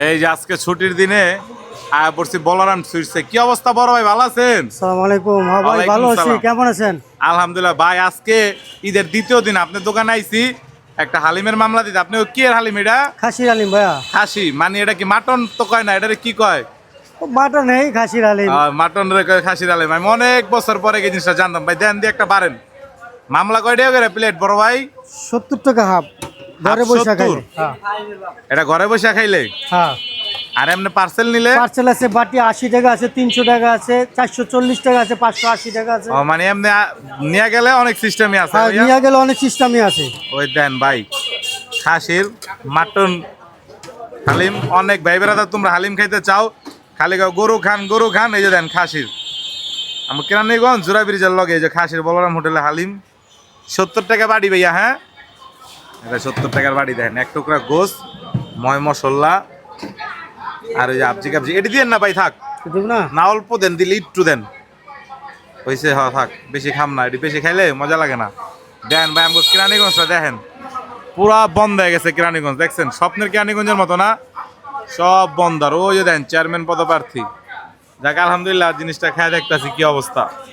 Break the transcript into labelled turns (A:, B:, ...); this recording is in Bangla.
A: এই যে আজকে ছুটির দিনে আয়া পড়ছি বলরাম সুইটসে। কি অবস্থা বড় ভাই, ভালো আছেন?
B: আসসালামু আলাইকুম। হ্যাঁ ভাই,
A: ওয়ালাইকুম
B: ভালো আছি।
A: সালাম।
B: কেমন আছেন?
A: আলহামদুলিল্লাহ ভাই, আজকে ঈদের দ্বিতীয় দিন আপনার দোকানে আইছি একটা হালিমের মামলা দিতে। আপনি কি এর হালিম এটা?
B: খাসির হালিম ভাইয়া।
A: খাসি মানে এটা কি মাটন তো কয় না, এটা কি কয়?
B: মাটন নেই, খাসির হালিম।
A: মাটন রে কয় খাসির হালিম। আমি অনেক বছর পরে এই জিনিসটা জানতাম ভাই। দেন দিয়ে একটা পারেন। মামলা কয় টাকা করে প্লেট বড় ভাই?
B: 70 টাকা হাফ। ঘরে বসে
A: 70?
B: খাইলে। হ্যাঁ
A: এটা ঘরে বসে খাইলে?
B: হ্যাঁ।
A: আর এমনি পার্সেল নিলে?
B: পার্সেল আছে, বাটি 80 টাকা আছে, 300 টাকা আছে, 440 টাকা আছে, 580 টাকা আছে।
A: মানে এমনি নিয়ে গেলে অনেক সিস্টেমই আছে
B: হ্যাঁ,
A: ভাইয়া?
B: নিয়ে গেলে অনেক সিস্টেমই আছে।
A: ওই দেন ভাই, খাসির মাটন হালিম। অনেক ভাই বেড়াদা তোমরা হালিম খাইতে চাও, খালি গরু খান গরু খান, এই যে দেন খাসির। আমার কেরানীগঞ্জ জোড়া ব্রিজের লগে এই যে খাসির বলরাম হোটেলে হালিম 70 টাকা বাড়ি ভাইয়া। হ্যাঁ, এটা 70 টাকার বাড়ি। দেন এক টুকরা গোস, ময় মশলা, আর ওই যে আবজি কাবজি এটি দেন না ভাই, থাক
B: দেব না?
A: না, অল্প দেন, দিলে একটু দেন হয়েছে। হ্যাঁ থাক, বেশি খাম না, এটি বেশি খাইলে মজা লাগে না। দেন ভাই, আমাকে কেরানীগঞ্জটা দেখেন পুরা বন্ধ হয়ে গেছে। কেরানীগঞ্জ দেখছেন, স্বপ্নের কেরানীগঞ্জের মতো না, সব বন্ধ। আর ওই যে দেন চেয়ারম্যান পদপ্রার্থী। যাক আলহামদুলিল্লাহ, জিনিসটা খেয়ে দেখতেছি কি অবস্থা।